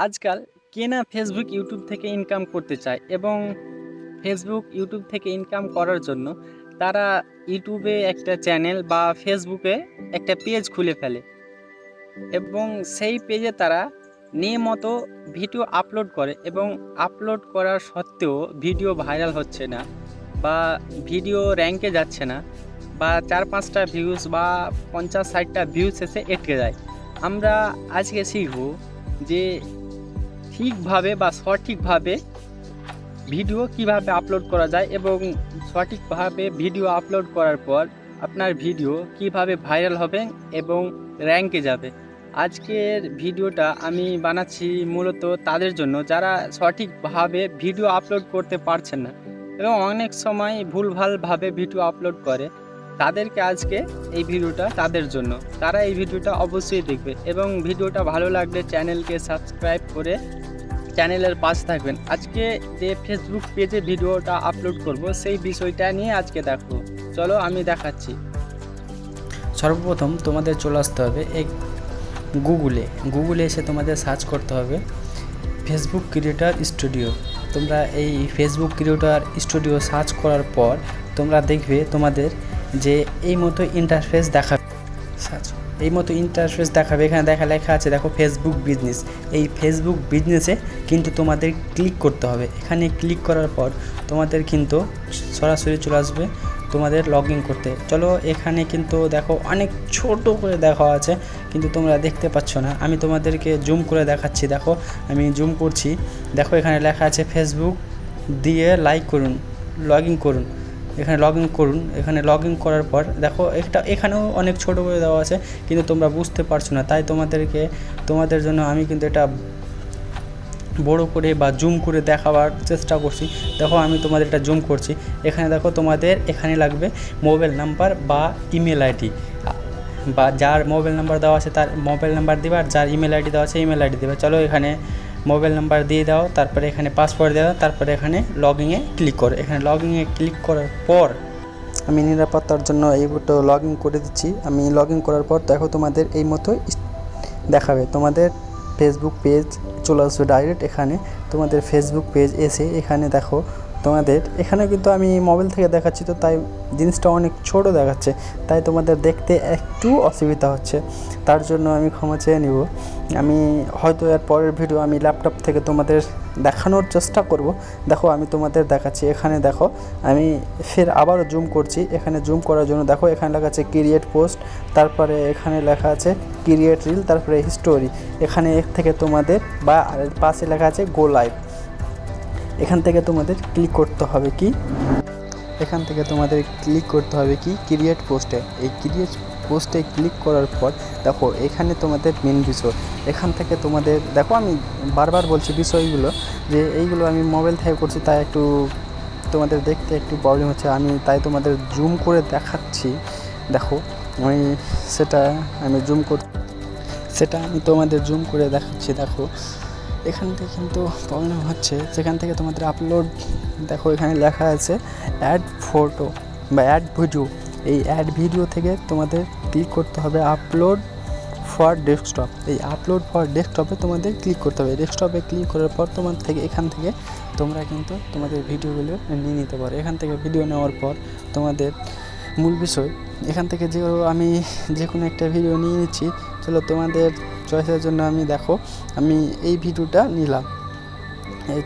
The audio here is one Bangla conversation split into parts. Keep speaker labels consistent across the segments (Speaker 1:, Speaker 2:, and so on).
Speaker 1: আজকাল কে না ফেসবুক, ইউটিউব থেকে ইনকাম করতে চায় এবং ফেসবুক, ইউটিউব থেকে ইনকাম করার জন্য তারা ইউটিউবে একটা চ্যানেল বা ফেসবুকে একটা পেজ খুলে ফেলে এবং সেই পেজে তারা নিয়মিত ভিডিও আপলোড করে এবং আপলোড করার সত্ত্বেও ভিডিও ভাইরাল হচ্ছে না বা ভিডিও র্যাঙ্কে যাচ্ছে না বা ৪-৫টা ভিউজ বা ৫০-৬০টা ভিউজ এসে আটকে যায়। আমরা আজকে শিখব যে ঠিকভাবে বা সঠিকভাবে ভিডিও কিভাবে আপলোড করা যায় এবং সঠিকভাবে ভিডিও আপলোড করার পর আপনার ভিডিও কিভাবে ভাইরাল হবে এবং র্যাঙ্কে যাবে। আজকের ভিডিওটা আমি বানাচ্ছি মূলত তাদের জন্য যারা সঠিকভাবে ভিডিও আপলোড করতে পারছেন না এবং অনেক সময় ভুলভালভাবে ভিডিও আপলোড করে। তাদেরকে আজকে এই ভিডিওটা তাদের জন্য। তারা এই ভিডিওটা অবশ্যই দেখবে এবং ভিডিওটা ভালো লাগলে চ্যানেলকে সাবস্ক্রাইব করে চ্যানেলের পাশে থাকবেন। আজকে যে ফেসবুক পেজে ভিডিওটা আপলোড করব সেই বিষয়টা নিয়ে আজকে দেখো। চলো আমি দেখাচ্ছি।
Speaker 2: সর্বপ্রথম তোমাদের চলে আসতে হবে গুগলে এসে তোমাদের সার্চ করতে হবে ফেসবুক ক্রিয়েটর স্টুডিও। তোমরা এই ফেসবুক ক্রিয়েটর স্টুডিও সার্চ করার পর তোমরা দেখবে তোমাদের যে এই মতো ইন্টারফেস দেখাবে। এখানে লেখা আছে, দেখো ফেসবুক বিজনেস। এই ফেসবুক বিজনেসে কিন্তু তোমাদের ক্লিক করতে হবে। এখানে ক্লিক করার পর তোমাদের কিন্তু সরাসরি চলে আসবে তোমাদের লগ ইন করতে। চলো, এখানে কিন্তু দেখো অনেক ছোট করে দেখা আছে কিন্তু তোমরা দেখতে পাচ্ছ না। আমি তোমাদেরকে জুম করে দেখাচ্ছি। দেখো আমি জুম করছি। দেখো এখানে লেখা আছে ফেসবুক দিয়ে লাইক করুন, লগ ইন করুন। এখানে লগ ইন করার পর দেখো এখানেও অনেক ছোট করে দেওয়া আছে কিন্তু তোমরা বুঝতে পারছো না, তাই তোমাদের জন্য আমি কিন্তু এটা বড় করে বা জুম করে দেখাবার চেষ্টা করছি। দেখো আমি তোমাদের এটা জুম করছি। এখানে দেখো তোমাদের এখানে লাগবে মোবাইল নাম্বার বা ইমেল আইডি, বা যার মোবাইল নাম্বার দেওয়া আছে তার মোবাইল নাম্বার দেবে, আর যার ইমেল আইডি দেওয়া আছে ইমেল আইডি দেবে। চলো এখানে মোবাইল নাম্বার দিয়ে দাও, তারপরে এখানে পাসওয়ার্ড দেওয়া, তারপরে এখানে লগইনে ক্লিক করো। এখানে লগইনে ক্লিক করার পর আমি নিরাপত্তার জন্য এইগুলো লগ ইন করে দিচ্ছি। আমি লগ ইন করার পর দেখো তোমাদের এই মতো দেখাবে। তোমাদের ফেসবুক পেজ চলে আসবে ডাইরেক্ট। এখানে তোমাদের ফেসবুক পেজ এসে এখানে দেখো তোমাদের এখানে কিন্তু আমি মোবাইল থেকে দেখাচ্ছি, তো তাই জিনিসটা অনেক ছোট দেখাচ্ছে, তাই তোমাদের দেখতে একটু অসুবিধা হচ্ছে, তার জন্য আমি ক্ষমা চেয়ে নিব। আমি হয়তো এর পরের ভিডিও আমি ল্যাপটপ থেকে তোমাদের দেখানোর চেষ্টা করব। দেখো আমি তোমাদের দেখাচ্ছি। এখানে দেখো আমি ফের আবারও জুম করছি। এখানে জুম করার জন্য দেখো এখানে লেখা আছে ক্রিয়েট পোস্ট, তারপরে এখানে লেখা আছে ক্রিয়েট রিল, তারপরে হিস্টোরি। এখানে থেকে তোমাদের বা পাশে লেখা আছে গো লাইভ। এখান থেকে তোমাদের ক্লিক করতে হবে কি ক্রিয়েট পোস্টে। এই ক্রিয়েট পোস্টে ক্লিক করার পর দেখো এখানে তোমাদের মেন বিষয়। এখান থেকে তোমাদের দেখো আমি বারবার বলছি বিষয়গুলো, যে এইগুলো আমি মোবাইল থেকে করছি তাই একটু তোমাদের দেখতে একটু প্রবলেম হচ্ছে, আমি তাই তোমাদের জুম করে দেখাচ্ছি। দেখো সেটা আমি তোমাদের জুম করে দেখাচ্ছি। দেখো এখান থেকে কিন্তু প্রবলেম হচ্ছে, যেখান থেকে তোমাদের আপলোড দেখো এখানে লেখা আছে অ্যাড ফটো বা অ্যাড ভিডিও। এই অ্যাড ভিডিও থেকে তোমাদের ক্লিক করতে হবে আপলোড ফর ডেস্কটপ। এই আপলোড ফর ডেস্কটপে তোমাদের ক্লিক করতে হবে। ডেস্কটপে ক্লিক করার পর এখান থেকে তোমরা কিন্তু তোমাদের ভিডিওগুলো নিয়ে নিতে পারো। এখান থেকে ভিডিও নেওয়ার পর তোমাদের মূল বিষয় এখান থেকে আমি যে কোনো একটা ভিডিও নিয়ে নিচ্ছি। চলো তোমাদের চয়েসের জন্য আমি এই ভিডিওটা নিলাম।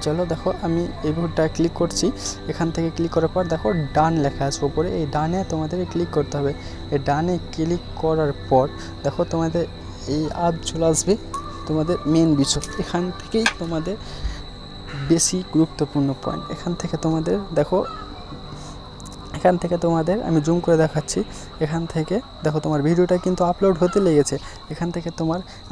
Speaker 2: চলো দেখো আমি এই ভিডিওটা ক্লিক করছি। এখান থেকে ক্লিক করার পর দেখো ডান লেখা আছে উপরে, এই ডানে তোমাদের ক্লিক করতে হবে। এই ডানে ক্লিক করার পর দেখো তোমাদের এই চলে আসবে তোমাদের মেন বিষয়। এখান থেকেই তোমাদের বেশি গুরুত্বপূর্ণ পয়েন্ট। এখান থেকে তোমাদের আমি জুম করে দেখাচ্ছি। এখান থেকে দেখো তোমার ভিডিওটা কিন্তু আপলোড হতে লেগেছে। এখান থেকে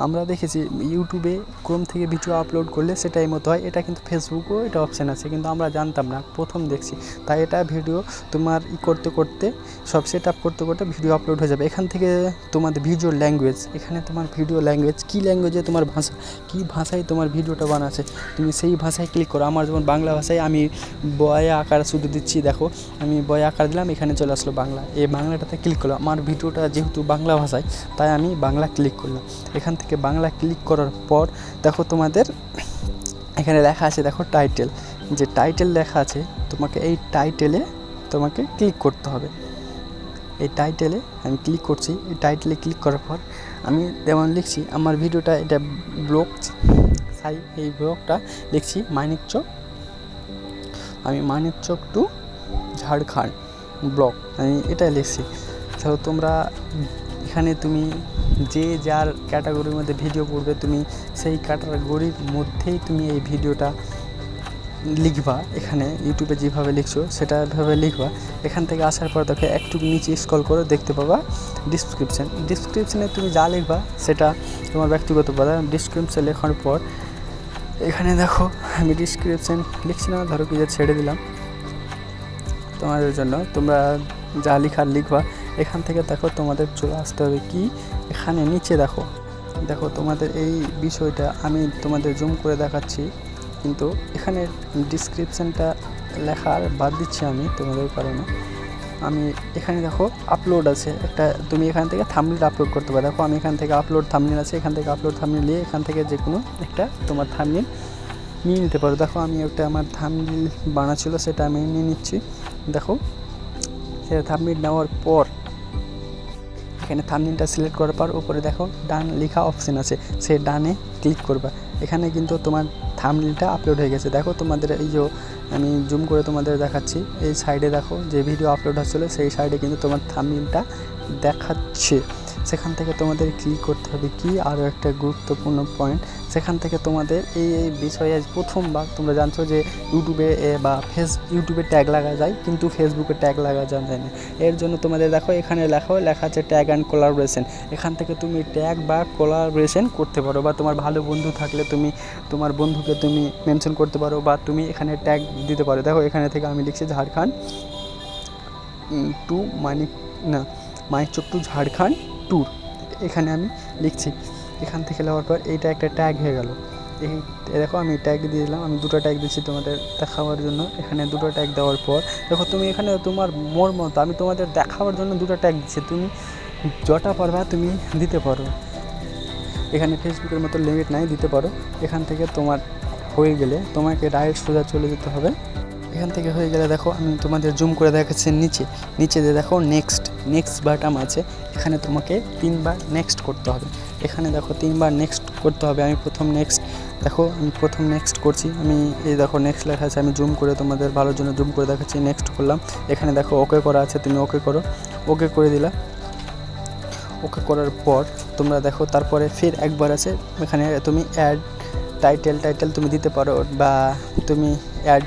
Speaker 2: আমরা দেখেছি ইউটিউবে ক্রোম থেকে ভিডিও আপলোড করলে সেটাই মতো হয়। এটা কিন্তু ফেসবুকেও এটা অপশান আছে, কিন্তু আমরা জানতাম না, প্রথম দেখছি। তাই এটা ভিডিও তোমার করতে সব সেট আপ করতে ভিডিও আপলোড হয়ে যাবে। এখান থেকে তোমাদের ভিডিও ল্যাঙ্গুয়েজ, এখানে তোমার ভিডিও ল্যাঙ্গুয়েজ কী ল্যাঙ্গুয়েজে তোমার ভাষা, কী ভাষায় তোমার ভিডিওটা বানাচ্ছে তুমি সেই ভাষায় ক্লিক করো। আমার যেমন বাংলা ভাষায় আমি বয় আকার শুধু দিচ্ছি। দেখো আমি বয় আকার দিলাম, এখানে চলে আসলো বাংলা। এই বাংলাটাতে ক্লিক করলাম, আমার ভিডিওটা যেহেতু বাংলা ভাষায় তাই আমি বাংলা ক্লিক করলাম। এখান থেকে বাংলা ক্লিক করার পর দেখো তোমাদের এখানে লেখা আছে, দেখো টাইটেল, যে টাইটেল লেখা আছে তোমাকে এই টাইটেলে তোমাকে ক্লিক করতে হবে। এই টাইটেলে আমি ক্লিক করছি। এই টাইটেলে ক্লিক করার পর আমি যেমন লিখছি আমার ভিডিওটা, এটা ব্লগ সাই, এই ব্লগটা লিখছি মানিকচক, আমি মানিকচক টু ঝাড়খণ্ড ব্লগ, আমি এটাই লিখছি। তো তোমরা এখানে তুমি যে যার ক্যাটাগরির মধ্যে ভিডিও করবে তুমি সেই ক্যাটাগরির মধ্যেই তুমি এই ভিডিওটা লিখবা। এখানে ইউটিউবে যেভাবে লিখছো সেটাভাবে লিখবা। এখান থেকে আসার পর দেখো একটু নিচে স্ক্রল করে দেখতে পাবা ডিসক্রিপশানে তুমি যা লিখবা সেটা তোমার ব্যক্তিগত ব্যাপার। ডিসক্রিপশান লেখার পর এখানে দেখো আমি ডিসক্রিপশান লিখছি না, ধরো কি যে ছেড়ে দিলাম তোমাদের জন্য, তোমরা যা লিখার লিখবা। এখান থেকে দেখো তোমাদের চলে আসতে হবে কি, এখানে নিচে দেখো তোমাদের এই বিষয়টা আমি তোমাদের জুম করে দেখাচ্ছি, কিন্তু এখানে ডিসক্রিপশানটা লেখার বাদ দিচ্ছি আমি তোমাদের কারণে। আমি এখানে দেখো আপলোড আছে একটা, তুমি এখান থেকে থাম্বনেল আপলোড করতে পারো। দেখো আমি এখান থেকে আপলোড থাম্বনেল আছে, এখান থেকে আপলোড থাম্বনেল নিয়ে এখান থেকে যে কোনো একটা তোমার থাম্বনেল নিয়ে নিতে পারো। দেখো আমি একটা আমার থাম্বনেল বানা ছিল সেটা আমি নিয়ে নিচ্ছি। দেখো সেটা থাম্বনেল নেওয়ার পর এখানে থাম্বনেলটা সিলেক্ট করার পর উপরে দেখো ডান লেখা অপশান আছে, সেই ডানে ক্লিক করবা। এখানে কিন্তু তোমার থাম্বনেলটা আপলোড হয়ে গেছে। দেখো তোমাদের এই যে আমি জুম করে তোমাদের দেখাচ্ছি, এই সাইডে দেখো যে ভিডিও আপলোড হচ্ছিলো সেই সাইডে কিন্তু তোমার থাম্বনেলটা দেখাচ্ছে। সেখান থেকে তোমাদের ক্লিক করতে হবে কি, আরও একটা গুরুত্বপূর্ণ পয়েন্ট, সেখান থেকে তোমাদের এই বিষয়ে প্রথমবার তোমরা জানছো যে ইউটিউবে বা ইউটিউবে ট্যাগ লাগা যায়, কিন্তু ফেসবুকে ট্যাগ লাগা যায় না। এর জন্য তোমাদের দেখো এখানে লেখা আছে ট্যাগ অ্যান্ড কোলাবোরেশন। এখান থেকে তুমি ট্যাগ বা কোলাবোরেশন করতে পারো, বা তোমার ভালো বন্ধু থাকলে তুমি তোমার বন্ধুকে তুমি মেনশন করতে পারো, বা তুমি এখানে ট্যাগ দিতে পারো। দেখো এখানে থেকে আমি লিখছি Jharkhand to Manikchak to Jharkhand tour, এখানে আমি লিখছি। এখান থেকে লেওয়ার পর এইটা একটা ট্যাগ হয়ে গেল। এই দেখো আমি ট্যাগ দিয়ে দিলাম, আমি দুটো ট্যাগ দিচ্ছি তোমাদের দেখাবার জন্য। এখানে দুটো ট্যাগ দেওয়ার পর দেখো তুমি এখানে তোমার মোর মতো আমি তোমাদের দেখাবার জন্য দুটো ট্যাগ দিচ্ছি, তুমি যটা পারবা তুমি দিতে পারো। এখানে ফেসবুকের মতো লিমিট নাই, দিতে পারো। এখান থেকে তোমার হয়ে গেলে তোমাকে ডাইরেক্ট সোজা চলে যেতে হবে। এখান থেকে হয়ে গেলে দেখো আমি তোমাদের জুম করে দেখাচ্ছি নিচে দিয়ে দেখো নেক্সট বাটন আছে, এখানে তোমাকে 3 বার নেক্সট করতে হবে। এখানে দেখো 3 বার নেক্সট করতে হবে। আমি প্রথম নেক্সট করছি। আমি এই দেখো নেক্সট লেখা আছে, আমি জুম করে তোমাদের ভালোর জন্য জুম করে দেখাচ্ছি। নেক্সট করলাম, এখানে দেখো ওকে করা আছে, তুমি ওকে করো, ওকে করে দিলা। ওকে করার পর তোমরা দেখো তারপরে ফের একবার আছে, এখানে তুমি অ্যাড টাইটেল তুমি দিতে পারো, বা তুমি অ্যাড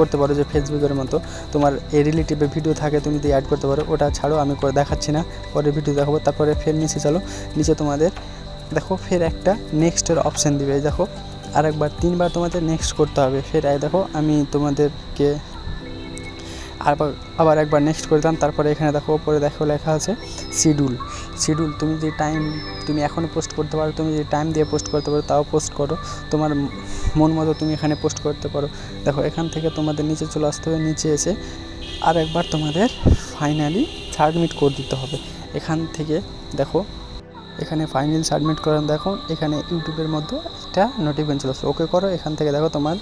Speaker 2: করতে পারো যে ফেসবুকের মতো তোমার এই রিলেটিভে ভিডিও থাকে তুমি দিয়ে অ্যাড করতে পারো। ওটা ছাড়ো, আমি করে দেখাচ্ছি না, পরে ভিডিও দেখাবো। তারপরে ফের নিচে চলো, নিচে তোমাদের দেখো ফের একটা নেক্সটের অপশান দিবে। দেখো আরেকবার 3 বার তোমাদের নেক্সট করতে হবে। ফের দেখো আমি তোমাদেরকে আবার একবার নেক্সট করে দিলাম। তারপরে এখানে দেখো ওপরে দেখো লেখা আছে শিডিউল। তুমি যে টাইম তুমি এখনও পোস্ট করতে পারো, তুমি যে টাইম দিয়ে পোস্ট করতে পারো তাও পোস্ট করো, তোমার মন মতো তুমি এখানে পোস্ট করতে পারো। দেখো এখান থেকে তোমাদের নিচে চলে আসতে হবে, নিচে এসে আর একবার তোমাদের ফাইনালি সাবমিট করে দিতে হবে। এখান থেকে দেখো এখানে ফাইনাল সাবমিট করেন, দেখো এখানে ইউটিউবের মধ্যে একটা নোটিফিকেশন চলে আসছে, ওকে করো। এখান থেকে দেখো তোমার